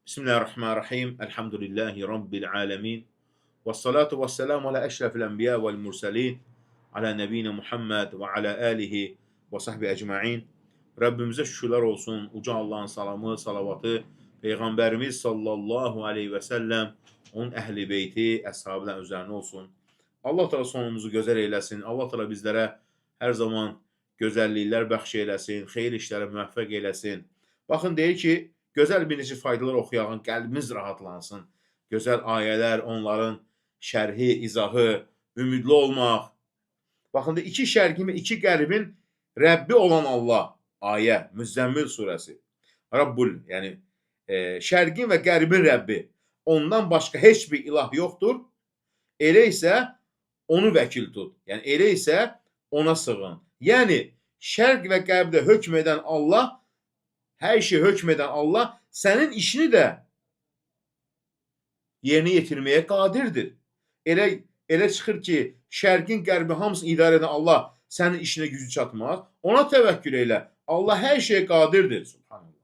Bismillahirrahmanirrahim. Elhamdülillahi Rabbil alemin. Ve salatu ve selamu ala eşrefil enbiya vel mursalin. Ala nebine Muhammed ve ala alihi ve sahbihi ecma'in. Rabbimize şükürler olsun. Uca Allah'ın salamı, salavatı, Peygamberimiz sallallahu aleyhi ve sellem, onun ehli beyti, əshabından üzerine olsun. Allah Teala sonumuzu güzel eylesin. Allah Teala bizlere her zaman güzellikler bəxş eylesin, xeyir işlere müvəffəq eylesin. Bakın deyir ki, gözəl bir neçə faydalar oxuyağın, qəlbimiz rahatlansın. Gözəl ayələr, onların şərhi, izahı, ümidli olmaq. Baxın, iki şərqin və iki qərbin Rəbbi olan Allah. Ayə, Müzzəmmil surəsi. Rabbul, yəni şərqin və qərbin Rəbbi. Ondan başqa heç bir ilah yoxdur. Elə isə onu vəkil tut. Yəni elə isə ona sığın. Yəni şərq və qərbdə hökm edən Allah, hər şey hökm edən Allah sənin işini də yerinə yetirməyə qadirdir. Elə çıxır ki, şərqin, qərbi hamısını idarə edən Allah sənin işinə gücü çatmaz. Ona təvəkkül elə. Allah hər şeyə qadirdir. Subhanallah.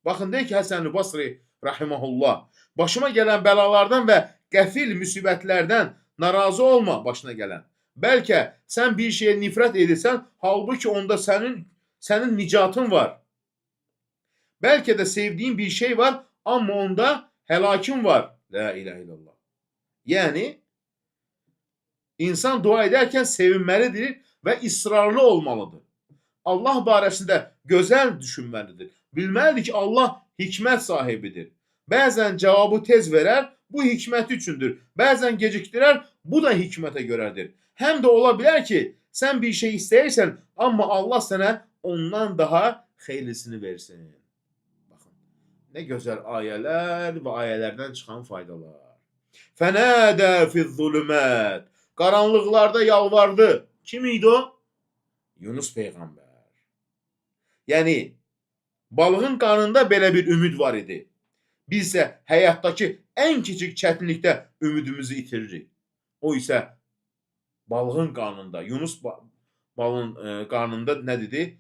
Baxın, deyir ki, Həsən-i Basri rahiməhullah, başıma gələn bəlalardan və qəfil müsibətlərdən narazı olma başına gələn. Bəlkə sən bir şeyə nifrət edirsən, halbuki onda sənin nicatın var. Bəlkə də sevdiyin bir şey var, amma onda həlakın var. La ilahe illallah. Yəni, insan dua edərkən sevinməlidir və israrlı olmalıdır. Allah barəsində gözəl düşünməlidir. Bilməlidir ki, Allah hikmət sahibidir. Bəzən cavabı tez verər, bu hikmət üçündür. Bəzən gecikdirər, bu da hikmətə görədir. Həm də ola bilər ki, sən bir şey istəyirsən, amma Allah sənə ondan daha xeyirlisini versin. Ne güzel ayələr və ayələrdən çıxan faydalar. Fənədə fiz-zulümət. Qaranlıqlarda yalvardı. Kim idi o? Yunus Peyğəmbər. Yəni, balığın qarnında belə bir ümid var idi. Biz isə həyatdakı ən kiçik çətinlikdə ümidimizi itiririk. O isə balığın qarnında, Yunus balığın qarnında nə dedi?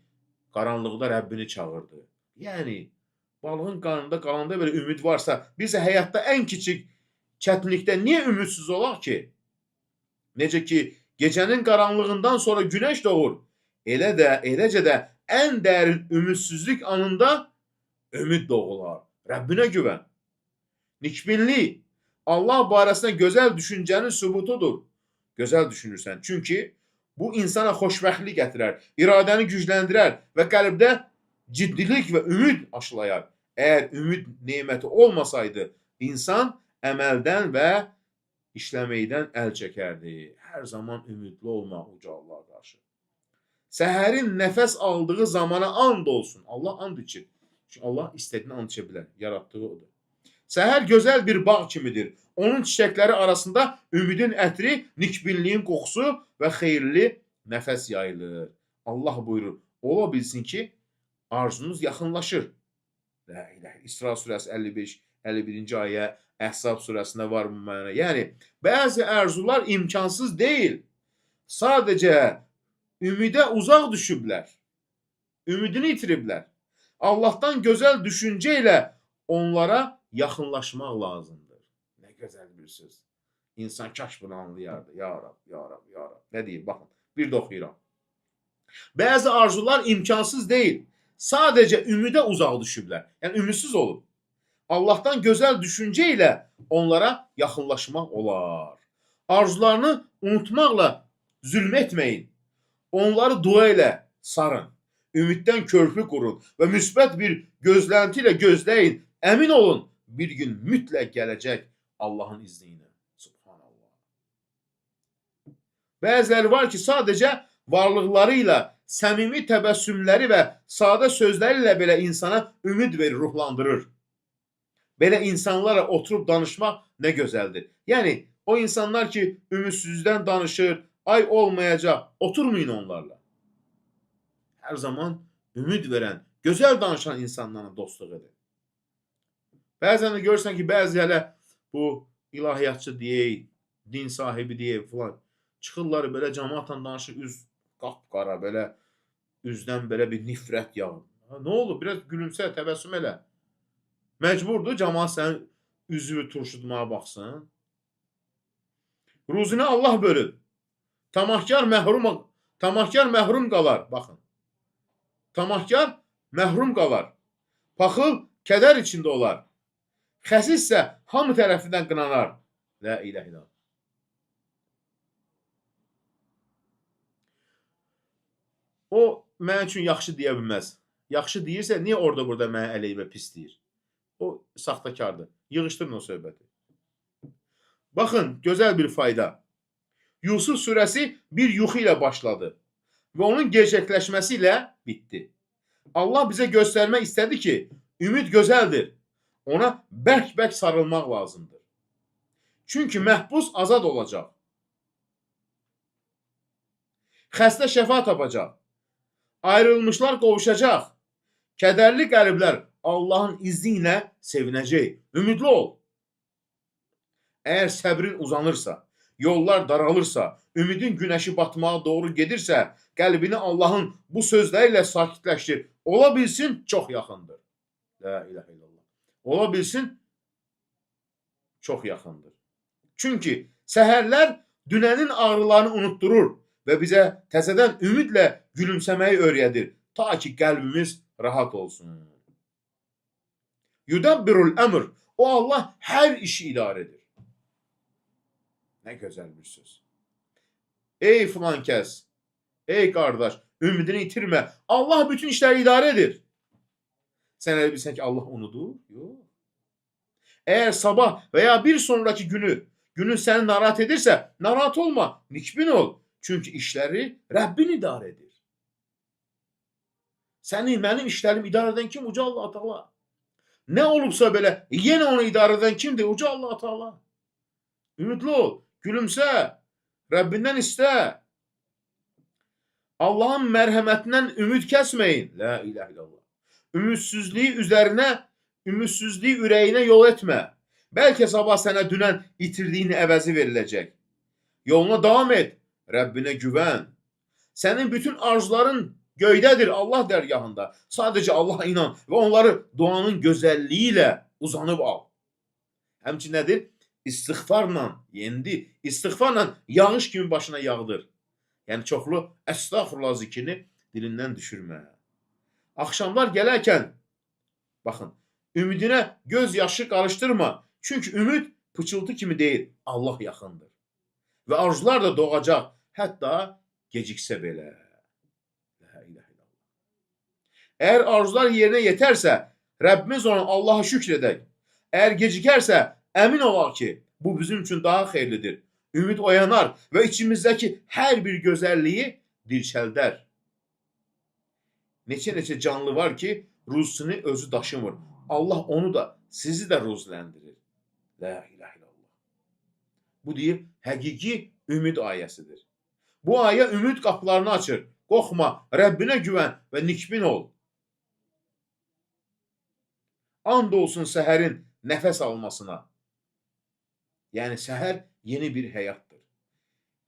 Qaranlıqda Rəbbini çağırdı. Yəni, balığın qarnında qalanda belə ümid varsa, biz həyatda ən kiçik çətinlikdə niyə ümidsiz olaq ki? Necə ki, gecənin qaranlığından sonra günəş doğur. Eləcə də ən dərin ümidsizlik anında ümid doğular. Rəbbinə güvən. Nikbinlik, Allah barəsində gözəl düşüncənin sübutudur. Gözəl düşünürsən. Çünki bu insana xoşbəxtlik gətirər, iradəni gücləndirər və qəlbdə ciddilik və ümid aşılayar. Əgər ümid neməti olmasaydı, insan əməldən və işləməkdən əl çəkərdi. Hər zaman ümidli olmaq uca Allaha qarşı. Səhərin nəfəs aldığı zamana and olsun. Allah and içir. Çünki Allah istədiyini and içə bilər. Yaratdığı odur. Səhər gözəl bir bağ kimidir. Onun çiçəkləri arasında ümidin ətri, nikbinliyin qoxusu və xeyirli nəfəs yayılır. Allah buyurur, ola bilsin ki, arzunuz yaxınlaşır. La ilahe. İsra surəsi 55-51-ci ayə, Əhzab surəsində var bu mənə. Yəni, bəzi arzular imkansız deyil. Sadəcə ümidə uzaq düşüblər. Ümidini itiriblər. Allahdan gözəl düşüncə ilə onlara yaxınlaşmaq lazımdır. Nə gözəl bir söz. İnsan kaş bunu anlayardı. Ya Rab, ya Rab, ya Rab. Nə deyir? Baxın, bir də oxuyuram. Bəzi arzular imkansız deyil. Sadəcə ümidə uzaq düşüblər. Yəni, ümidsiz olub. Allahdan gözəl düşüncə ilə onlara yaxınlaşmaq olar. Arzularını unutmaqla zülm etməyin. Onları dua ilə sarın. Ümiddən körpü qurun və müsbət bir gözlənti ilə gözləyin. Əmin olun, bir gün mütləq gələcək Allahın izni ilə. Subhanallah. Bəziləri var ki, sadəcə varlıqları ilə, səmimi təbəssümləri və sadə sözləri ilə belə insana ümid verir, ruhlandırır. Belə insanlarla oturub danışmaq nə gözəldir. Yəni, o insanlar ki, ümidsizlikdən danışır, ay olmayacaq, oturmayın onlarla. Hər zaman ümid verən, gözəl danışan insanlarla dostluq edin. Bəzən də görürsən ki, bəzi hələ bu ilahiyyatçı deyək, din sahibi deyək filan, çıxırlar belə cəmaatla danışır, üz qapqara, belə üzdən belə bir nifrət yağır. Nə olur? Biraz gülümsə, təbəssüm elə. Məcburdur camaat sənin üzvü turşutmağa baxsın. Ruzini Allah bölür. Tamahkar məhrum qalar. Baxın. Tamahkar məhrum qalar. Paxıl kədər içində olar. Xəsis isə hamı tərəfindən qınanar. La ilahe illallah. O mənim üçün yaxşı deyə bilməz. Yaxşı deyirsə, niyə orada burada mənə əleyhimə pis deyir? O saxtakardır. Yığışdırın o söhbəti. Baxın, gözəl bir fayda. Yusuf surəsi bir yuxu ilə başladı və onun gerçəkləşməsi ilə bitdi. Allah bizə göstərmək istədi ki, ümid gözəldir. Ona bərk-bərk sarılmaq lazımdır. Çünki məhbus azad olacaq. Xəstə şəfa tapacaq. Ayrılmışlar qovuşacaq. Kədərli qəlblər Allahın izni ilə sevinəcək. Ümidli ol. Əgər səbrin uzanırsa, yollar daralırsa, ümidin günəşi batmağa doğru gedirsə, qəlbini Allahın bu sözləri ilə sakitləşdir. Ola bilsin, çox yaxındır. La ilahe illallah. Ola bilsin, çox yaxındır. Çünki səhərlər dünənin ağrılarını unutturur və bizə təzədən ümidlə gülümsəməyi öyrədir. Ta ki, qəlbimiz rahat olsun. Yudabbirul əmr. O Allah hər işi idarə edir. Nə gözəl bir söz. Ey filan kəs, ey qardaş, ümidini itirmə. Allah bütün işləri idarə edir. Sən elə bilsən ki, Allah unudur? Yox. Əgər sabah və ya bir sonraki günün səni narahat edirsə, narahat olma, nikbin ol. Çünki işləri Rəbbin idarə edir. Səni, mənim işlərimi idarə edən kim? Uca Allah Teala. Nə olubsa belə, yenə onu idarə edən kimdir? Uca Allah Teala. Ümidli ol, gülümsə, Rəbbindən istə. Allahın mərhəmətindən ümid kəsməyin. La ilahe illallah. Ümidsizliyi ürəyinə yol etmə. Bəlkə sabah sənə dünən itirdiyini əvəzi veriləcək. Yoluna davam et, Rəbbinə güvən. Sənin bütün arzuların göydədir Allah dərgahında. Sadəcə Allaha inan və onları duanın gözəlliyi ilə uzanıb al. Həmçinin nədir? İstiğfarla yendi. İstiğfarla yağış kimi başına yağdır. Yəni çoxlu əstəğfurullah zikrini dilindən düşürmə. Axşamlar gələrkən, baxın, ümidinə göz yaşı qarışdırma. Çünki ümid pıçıltı kimi deyil, Allah yaxındır. Və arzular da doğacaq, hətta geciksə belə. Əgər arzular yerinə yetərsə, Rəbbimiz ona Allaha şükr edək. Əgər gecikərsə, əmin olaq ki, bu bizim üçün daha xeyirlidir. Ümid oyanar və içimizdəki hər bir gözəlliyi dirçəldər. Neçə canlı var ki, ruzusunu özü daşımır. Allah onu da, sizi də ruzləndirir. La ilahe illallah. Bu deyir, həqiqi ümid ayəsidir. Bu ayə ümid qapılarını açır. Qorxma, Rəbbinə güvən və nikbin ol. And olsun səhərin nəfəs almasına. Yəni səhər yeni bir həyatdır.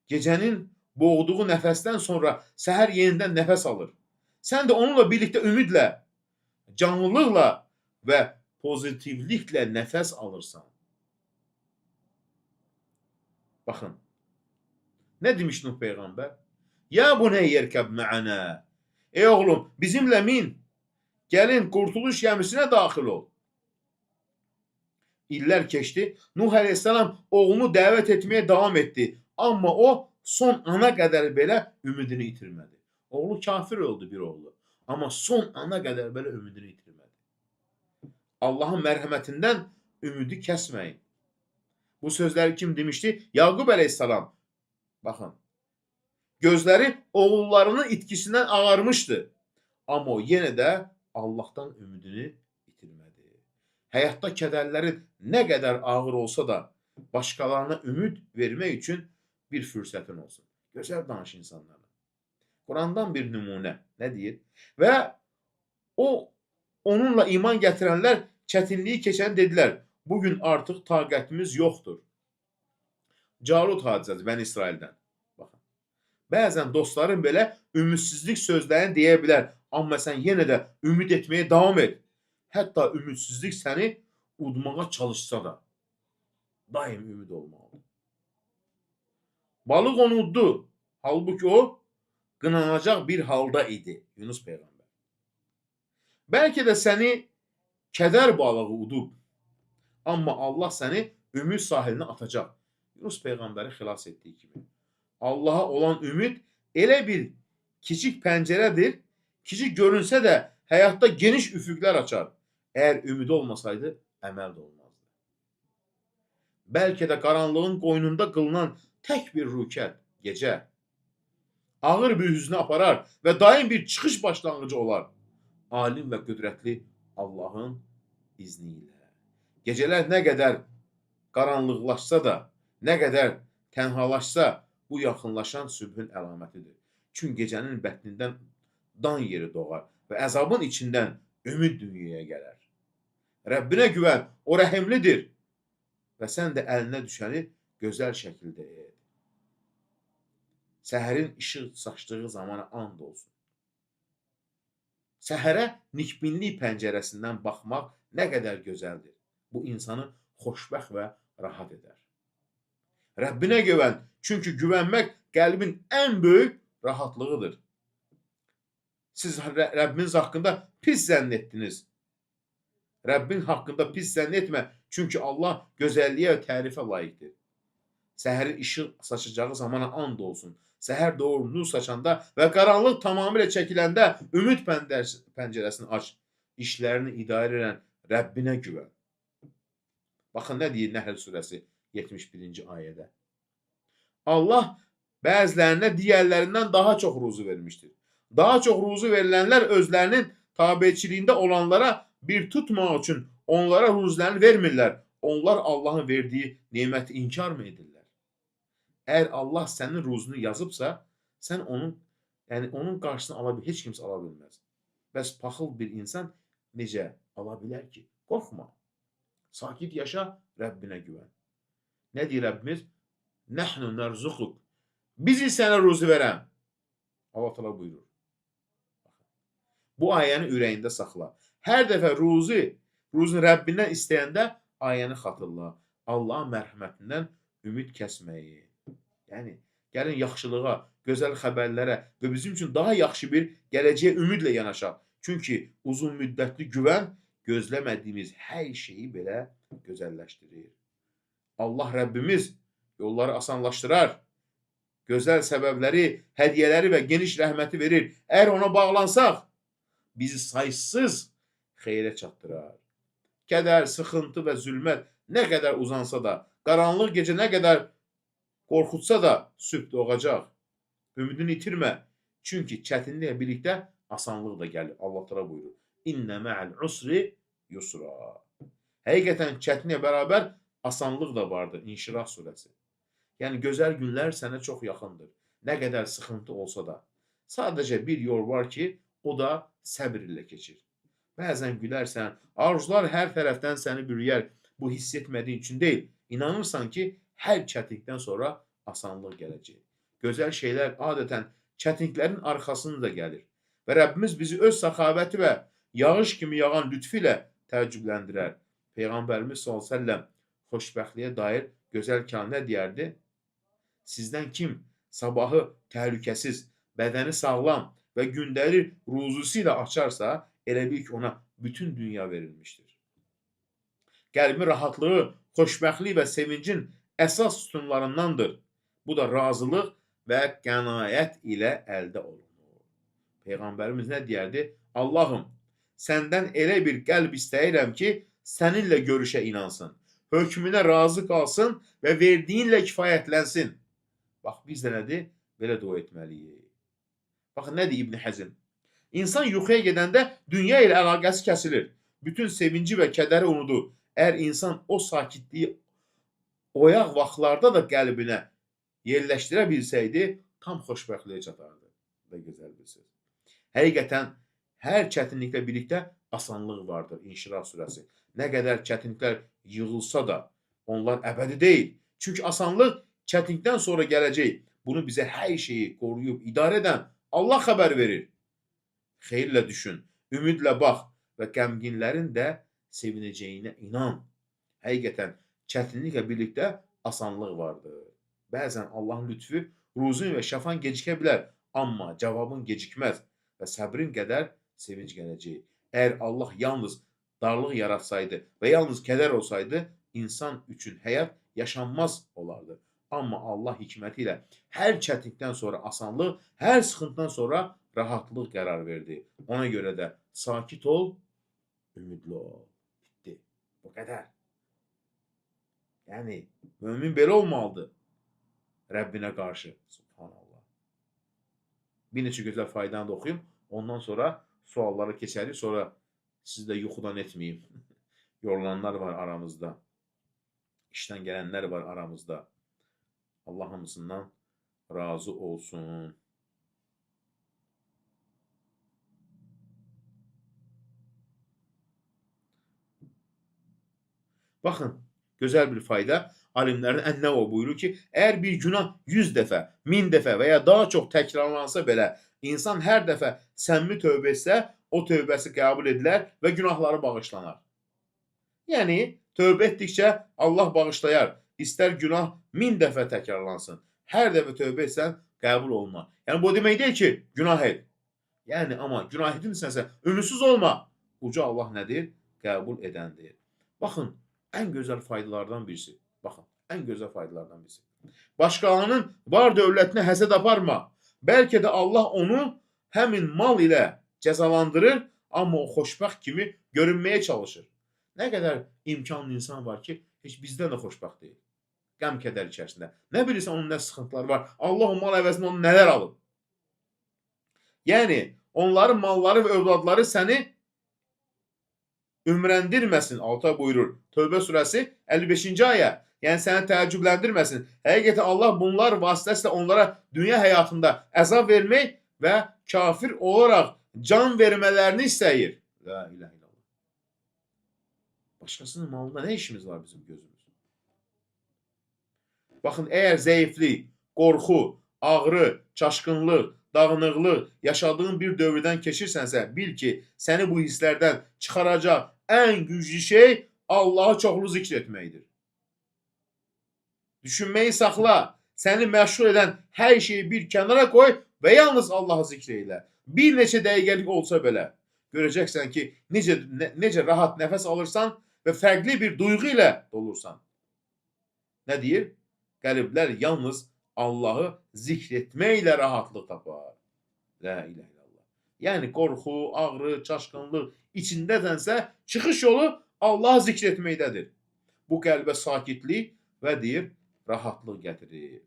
Gecənin boğduğu nəfəsdən sonra səhər yenidən nəfəs alır. Sən də onunla birlikdə ümidlə, canlılıqla və pozitivliklə nəfəs alırsan. Baxın, nə demiş Nuh Peyğəmbər? Ya buney yerkəb mə'ənə. Ey oğlum, bizimlə min. Gəlin, qurtuluş gəmisinə daxil ol. İllər keçdi. Nuh əleyhissalam oğlunu dəvət etməyə davam etdi. Amma o, son ana qədər belə ümidini itirmədi. Oğlu kafir oldu bir oğlu. Amma son ana qədər belə ümidini itirmədi. Allahın mərhəmətindən ümidi kəsməyin. Bu sözləri kim demişdi? Yaqub əleyhissalam. Baxın. Gözləri oğullarının itkisindən ağarmışdı. Amma o yenə də Allahdan ümidini itirmədi. Həyatda kədərlərin nə qədər ağır olsa da başqalarına ümid vermək üçün bir fürsətin olsun. Gözəl danış insanlara. Qurandan bir nümunə. Nə deyir? Və onunla iman gətirənlər çətinliyi keçən dedilər. Bugün artıq taqətimiz yoxdur. Calut hadisəsi Bəni İsraildən. Baxın. Bəzən dostların belə ümidsizlik sözlərini deyə bilər. Amma sən yenə də ümid etməyə davam et. Hətta ümidsizlik səni udmağa çalışsa da daim ümid olmalıdır. Balıq onu uddu. Halbuki o qınanacaq bir halda idi. Yunus Peyğəmbər. Bəlkə də səni kədər balığı udub. Amma Allah səni ümid sahilinə atacaq. Yunus Peyğəmbəri xilas etdiyi kimi. Allaha olan ümid elə bir kiçik pəncərədir. Kiçik görünsə də həyatda geniş üfüqlər açar. Əgər ümid olmasaydı, əməl də olmazdı. Bəlkə də qaranlığın qoynunda qılınan tək bir rükət, gecə, ağır bir hüznə aparar və daim bir çıxış başlanğıcı olar. Alim və qüdrətli Allahın izni ilə. Gecələr nə qədər qaranlıqlaşsa da, nə qədər tənhalaşsa, bu yaxınlaşan sübhün əlamətidir. Çünki gecənin bətnindən dan yeri doğar və əzabın içindən ümid dünyaya gələr. Rəbbinə güvən, o rəhimlidir və sən də əlinə düşəni gözəl şəkildə et. Səhərin işıq saçdığı zamana and olsun. Səhərə nikbinlik pəncərəsindən baxmaq nə qədər gözəldir. Bu insanı xoşbəxt və rahat edər. Rəbbinə güvən, çünki güvənmək qəlbin ən böyük rahatlığıdır. Siz Rəbbiniz haqqında pis zənn etdiniz. Rəbbin haqqında pis zənn etmə, çünki Allah gözəlliyə və tərifə layiqdir. Səhərin işıq saçacağı zamana and olsun. Səhər doğru nur saçanda və qaranlıq tamamilə çəkiləndə ümid pəncərəsini aç. İşlərini idarə edən Rəbbinə güvən. Baxın nə deyir Nəhl surəsi 71-ci ayədə. Allah bəzilərinə digərlərindən daha çox ruzu vermişdir. Daha çox ruzu verilənlər özlərinin tabiçiliyində olanlara bir tutmaq üçün onlara ruzlərini vermirlər. Onlar Allahın verdiyi neməti inkar mı edirlər? Əgər Allah sənin ruzunu yazıbsa, sən onun qarşısını ala bil, heç kimsə ala bilməz. Bəs paxıl bir insan necə ala bilər ki? Qorxma. Sakit yaşa, Rəbbinə güvən. Nə deyir Rəbbimiz? Nəhnu nərzuquk. Bizi sənə ruzu verəm. Allah təala buyurur. Bu ayəni ürəyində saxla. Hər dəfə ruzunu Rəbbindən istəyəndə ayəni xatırla. Allahın mərhəmətindən ümid kəsməyi. Yəni, gəlin yaxşılığa, gözəl xəbərlərə və bizim üçün daha yaxşı bir gələcəyə ümidlə yanaşaq. Çünki uzun müddətli güvən gözləmədiyimiz hər şeyi belə gözəlləşdirir. Allah Rəbbimiz yolları asanlaşdırar. Gözəl səbəbləri, hədiyyələri və geniş rəhməti verir. Əgər ona bağlansaq, bizi saysız xeyrə çatdırar. Kədər, sıxıntı və zülmət nə qədər uzansa da, qaranlıq gecə nə qədər qorxutsa da sübh doğacaq. Ümidini itirmə. Çünki çətinliklə birlikdə asanlıq da gəlir. Allah təala buyurur. İnnə mə'al usri yusra. Həqiqətən çətinliklə bərabər asanlıq da vardır. İnşirah surəsi. Yəni gözəl günlər sənə çox yaxındır. Nə qədər sıxıntı olsa da. Sadəcə bir yol var ki, o da səbir ilə keçir. Bəzən gülərsən, arzular hər tərəfdən səni bürüyər. Bu hiss etmədiyin üçün deyil. İnanırsan ki, hər çətinlikdən sonra asanlıq gələcək. Gözəl şeylər adətən çətinliklərin arxasında gəlir. Və Rəbbimiz bizi öz səxavəti və yağış kimi yağan lütfü ilə təəccübləndirər. Peyğəmbərimiz s.ə.v xoşbəxtliyə dair gözəl kəlmə deyərdi. Sizdən kim sabahı təhlükəsiz, bədəni sağlam və gündəlik ruzusu ilə açarsa, elə bil ki, ona bütün dünya verilmişdir. Qəlbin rahatlığı, xoşbəxtlik və sevincin əsas sütunlarındandır. Bu da razılıq və qənaət ilə əldə olunur. Peyğəmbərimiz nə deyərdi? Allahım, səndən elə bir qəlb istəyirəm ki, səninlə görüşə inansın, hökmünə razı qalsın və verdiyinlə kifayətlənsin. Bax, biz də nədir? Belə dua etməliyik. Baxın, nə deyir İbn Həzm? İnsan yuxuya gedəndə dünya ilə əlaqəsi kəsilir. Bütün sevinci və kədəri unudur. Əgər insan o sakitliyi oyaq vaxtlarda da qəlbinə yerləşdirə bilsəydi, tam xoşbəxtliyə çatardı. Bu da gözəl bir söz. Həqiqətən, hər çətinliklə birlikdə asanlıq vardır. İnşirah surəsi. Nə qədər çətinliklər yığılsa da, onlar əbədi deyil. Çünki asanlıq çətinlikdən sonra gələcək. Bunu bizə hər şeyi qoruyub idarə edən Allah xəbər verir. Xeyirlə düşün, ümidlə bax və qəmginlərin də sevinəcəyinə inan. Həqiqətən çətinliklə birlikdə asanlıq vardır. Bəzən Allahın lütfü, ruzun və şəfan gecikə bilər, amma cavabın gecikməz və səbrin qədər sevinc gələcək. Əgər Allah yalnız darlıq yaratsaydı və yalnız kədər olsaydı, insan üçün həyat yaşanmaz olardı. Amma Allah hikməti ilə hər çətinlikdən sonra asanlıq, hər sıxıntıdan sonra rahatlıq qərar verdi. Ona görə də sakit ol, ümidli ol. Bitdi. Bu qədər. Yəni, mömin belə olmalıdır Rəbbinə qarşı. Subhanallah. Bir neçə gözəl faydanı da oxuyum. Ondan sonra suallara keçərik. Sonra sizi də yuxudan etməyim. Yorulanlar var aramızda. İşdən gələnlər var aramızda. Allah hamısından razı olsun. Baxın, gözəl bir fayda. Alimlərin Ən-Nəvo buyurur ki, əgər bir günah 100 dəfə, 1000 dəfə və ya daha çox təkrarlansa belə, insan hər dəfə səmimi tövbə etsə, o tövbəsi qəbul edilər və günahları bağışlanar. Yəni, tövbə etdikcə Allah bağışlayar. İstər günah 1000 dəfə təkrarlansın. Hər dəfə tövbə etsən, qəbul olunar. Yəni, bu demək deyil ki, günah et. Yəni, amma günah etmirsənsə, ümidsiz olma. Uca Allah nədir? Qəbul edəndir. Baxın, ən gözəl faydalardan birisi. Baxın, ən gözəl faydalardan birisi. Başqalarının var dövlətinə həsəd aparma. Bəlkə də Allah onu həmin mal ilə cəzalandırır, amma o xoşbəxt kimi görünməyə çalışır. Nə qədər imkanlı insan var ki, heç bizdən də xoşbəxt deyil. Qəm kədər içərisində. Nə bilirsən onun nə sıxıntıları var. Allah o mal əvəzində onu nələr alıb. Yəni, onların malları və övladları səni ümrəndirməsin, Allah buyurur. Tövbə surəsi 55-ci ayə. Yəni, səni təəccübləndirməsin. Həqiqətən Allah bunlar vasitəsilə onlara dünya həyatında əzab vermək və kafir olaraq can vermələrini istəyir. La ilahe illallah. Başqasının malında nə işimiz var bizim gözümüz? Baxın, əgər zəiflik, qorxu, ağrı, çaşqınlıq, dağınıqlıq yaşadığın bir dövrdən keçirsənsə, bil ki, səni bu hisslərdən çıxaracaq ən güclü şey Allahı çoxlu zikr etməkdir. Düşünməyi saxla, səni məşğul edən hər şeyi bir kənara qoy və yalnız Allahı zikr eylə. Bir neçə dəqiqəlik olsa belə, görəcəksən ki, necə rahat nəfəs alırsan və fərqli bir duyğu ilə dolursan. Nə deyir? Qəlblər yalnız Allahı zikr etməklə rahatlıq tapar. La ilahe illallah. Yəni, qorxu, ağrı, çaşqınlıq içindədənsə, çıxış yolu Allahı zikr etməkdədir. Bu qəlbə sakitlik və deyir, rahatlıq gətirir.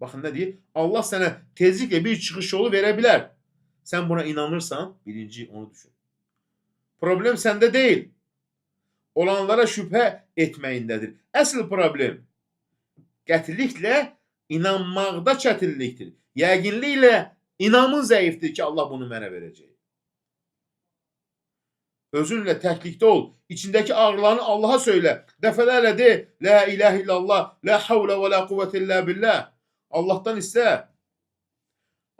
Baxın, nə deyir? Allah sənə tezliklə bir çıxış yolu verə bilər. Sən buna inanırsan, birinci onu düşün. Problem səndə deyil. Olanlara şübhə etməyindədir. Əsl problem qətiliklə inanmaqda çətinlikdir. Yəqinliklə inamın zəifdir ki, Allah bunu mənə verəcək. Özünlə təklikdə ol. İçindəki ağrılarını Allaha söylə. Dəfələrlə de, la ilahe illallah, la havlə və la quvvətə illə billah. Allahdan istə.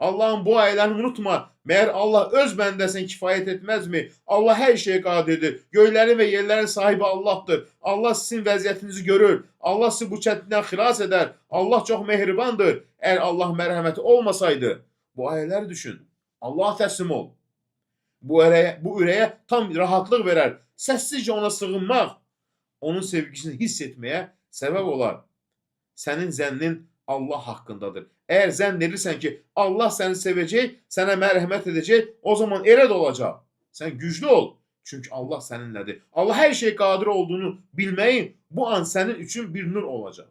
Allahın bu ayələrini unutma. Məyər Allah öz bəndəsinə kifayət etməzmi? Allah hər şeyə qadirdir. Göylərin və yerlərin sahibi Allahdır. Allah sizin vəziyyətinizi görür. Allah sizi bu çətinlikdən xilas edər. Allah çox mehribandır. Əgər Allah mərhəməti olmasaydı, bu ayələri düşün. Allah təslim ol. Bu ürəyə tam rahatlıq verər. Səssizcə ona sığınmaq, onun sevgisini hiss etməyə səbəb olar. Sənin zənnin Allah haqqındadır. Əgər zənn edirsən ki, Allah səni sevəcək, sənə mərhəmət edəcək, o zaman elə də olacaq. Sən güclü ol, çünki Allah səninlədir. Allah hər şey qadir olduğunu bilməyin, bu an sənin üçün bir nur olacaq.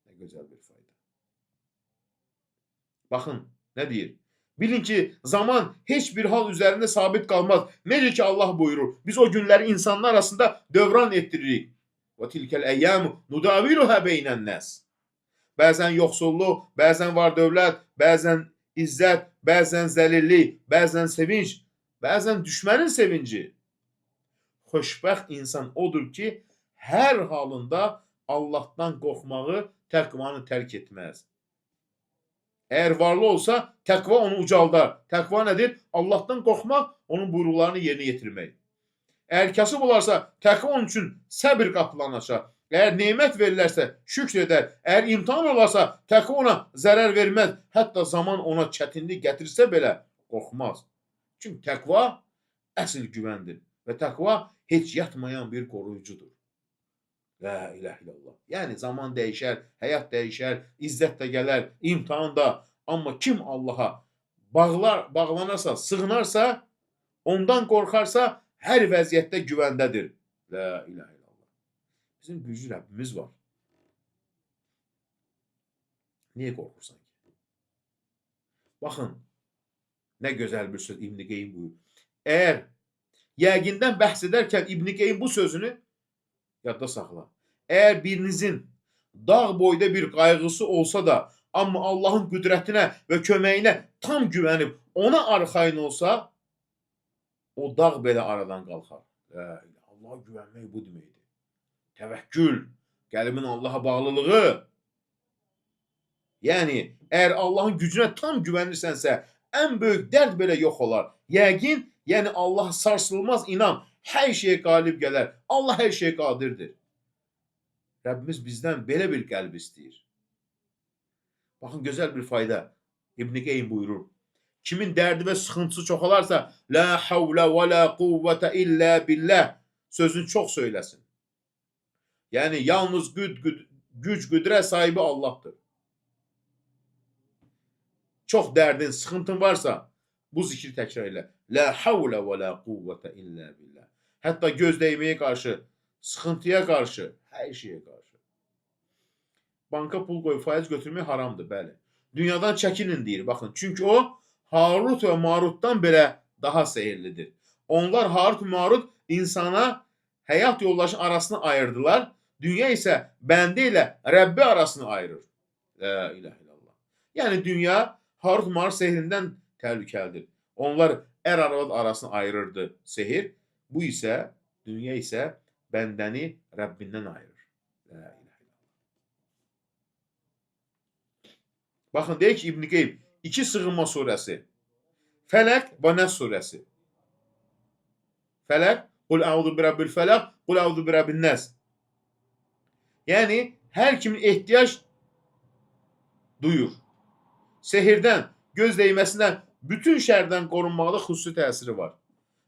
Nə gözəl bir fayda. Baxın, nə deyir? Bilin ki, zaman heç bir hal üzərində sabit qalmaz. Necə ki, Allah buyurur, biz o günləri insanlar arasında dövran etdiririk. Və tilkəl əyyəmu nudaviluhə beynən-nəs. Bəzən yoxsulluq, bəzən var dövlət, bəzən izzət, bəzən zəlillik, bəzən sevinç, bəzən düşmənin sevinci. Xoşbəxt insan odur ki, hər halında Allahdan qorxmağı, təqvanı tərk etməz. Eğer varlı olsa təqva onu ucaldar. Təqva nedir? Allah'tan qorxmaq, onun buyruqlarını yerinə yetirmək. Eğer kasıb olarsa, təqva onun üçün səbir qapılarını açar. Eğer nemət verilərsə, şükr edər. Eğer imtihan olarsa, təqva ona zərər verməz. Hətta zaman ona çətinlik gətirsə belə qorxmaz. Çünki təqva əsl güvəndir və təqva heç yatmayan bir qoruyucudur. La ilahe illallah. Yani zaman değişer, hayat değişer, izzət də gələr, imtihan da. Amma kim Allah'a bağlanarsa, sığınarsa, ondan qorxarsa, hər vəziyyətdə güvəndədir. La ilahe illallah. Bizim güclü Rəbbimiz var. Niye qorxursan ki? Baxın, nə gözəl bir söz İbn Qeym buyurur. Eğer yəqindən bəhs edərkən İbn Qeym bu sözünü yadda saxla. Eğer birinizin dağ boyda bir qayğısı olsa da, amma Allah'ın qüdrətinə və köməyinə tam güvənib ona arxayın olsa, o dağ belə aradan qalxar. Allah'a güvənmək bu deməkdir. Təvəkkül, qəlbin Allah'a bağlılığı. Yəni, eğer Allah'ın gücünə tam güvənirsənsə, ən böyük dərd belə yox olar. Yəqin, yəni Allah sarsılmaz inan, hər şeyə qalib gələr. Allah hər şeyə qadirdir. Rəbbimiz bizdən belə bir qəlb istəyir. Baxın, gözəl bir fayda. İbn Qeym buyurur. Kimin dərdi və sıxıntısı çoxalarsa, la havlə və la quvvətə illə billah sözünü çox söyləsin. Yəni, yalnız güc, qüdrət sahibi Allah'tır. Çox dərdin, sıxıntın varsa, bu zikri təkrar elə. La havlə və la quvvətə illə billah. Hətta göz dəyməyə qarşı, sıxıntıya qarşı, hər şeyə qarşı. Banka pul qoyub faiz götürmək haramdır, bəli. Dünyadan çəkinin deyir, baxın. Çünki o, Harut və Marutdan belə daha sehirlidir. Onlar Harut və Marut insana həyat yoldaşının arasını ayırdılar. Dünya isə bəndə ilə Rəbbi arasını ayırır. La ilahe illallah. Yəni dünya Harut və Marut sehrindən təhlükəlidir. Onlar ər-arvad arasını ayırırdı sehir. Bu isə, dünya isə bəndəni Rəbbindən ayırır. La ilahe. Baxın, deyək ki, İbn Qeym, 2 sığınma surəsi. Fələq və Nəs surəsi. Fələq, qul əuzu bi rabbil fələq, qul əuzu bi rabbin nəs. Yəni, hər kimin ehtiyac duyur. Sehirdən, göz dəyməsindən, bütün şərdən qorunmaqda xüsusi təsiri var.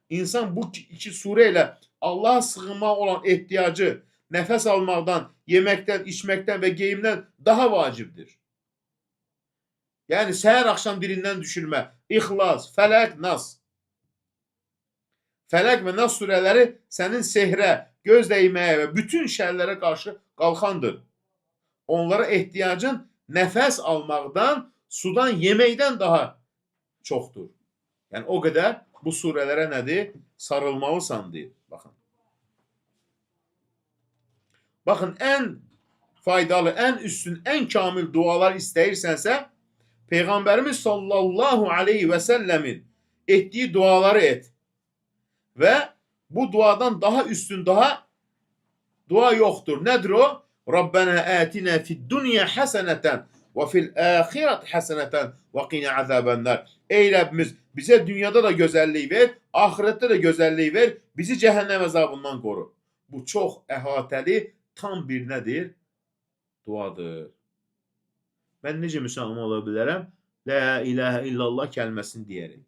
İnsan bu 2 surə ilə Allah'a sığınmaq olan ehtiyacı nəfəs almaqdan, yeməkdən, içməkdən və geyimdən daha vacibdir. Yəni, səhər axşam dilindən düşürmə, İxlas, Fələq, Nas. Fələq və Nas surələri sənin sehrə, göz dəyməyə və bütün şərlərə qarşı qalxandır. Onlara ehtiyacın nəfəs almaqdan, sudan, yeməkdən daha çoxdur. Yəni, o qədər bu surələrə nədir? Sarılmalısan, deyir. Baxın. Baxın, ən faydalı, ən üstün, ən kamil dualar istəyirsənsə, Peyğəmbərimiz sallallahu aleyhi və səlləmin etdiyi duaları et. Və bu duadan daha üstün, daha dua yoxdur. Nədir o? Rabbənə ətinə fid-dunya həsənətən və fil-əxirət həsənətən və qinə əzəbənlər. Ey Rəbbimiz, bizə dünyada da gözəllik ver, ahirətdə də gözəllik ver, bizi cəhənnəm əzabından qoru. Bu çox əhatəli, tam bir nədir? Duadır. Mən necə müsəlman ola bilərəm? La ilahə illallah kəlməsini deyərək.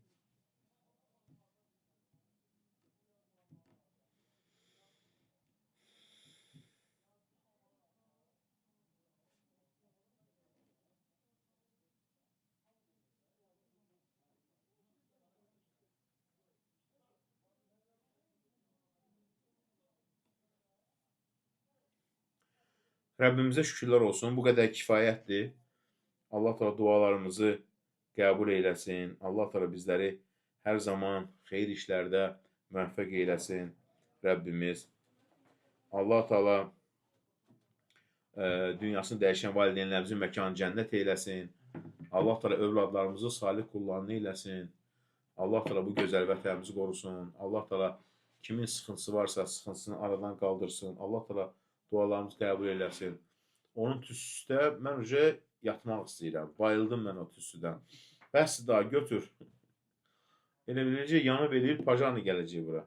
Rəbbimizə şükürlər olsun. Bu qədər kifayətdir. Allah təala dualarımızı qəbul eyləsin. Allah təala bizləri hər zaman xeyir işlərdə müvəffəq eyləsin. Rəbbimiz. Allah təala dünyasını dəyişən valideynlərimizin məkanı cənnət eyləsin. Allah təala övladlarımızı salih qullarını eyləsin. Allah təala bu gözəl vətənimizi qorusun. Allah təala kimin sıxıntısı varsa sıxıntısını aradan qaldırsın. Allah təala dualarımızı qəbul eləsin. Onun üstə mən yatmaq istəyirəm. Bayıldım mən o tüstüdən. Bəs daha götür. Elə biləcək yanıb eləyir, pajanı gələcək bura.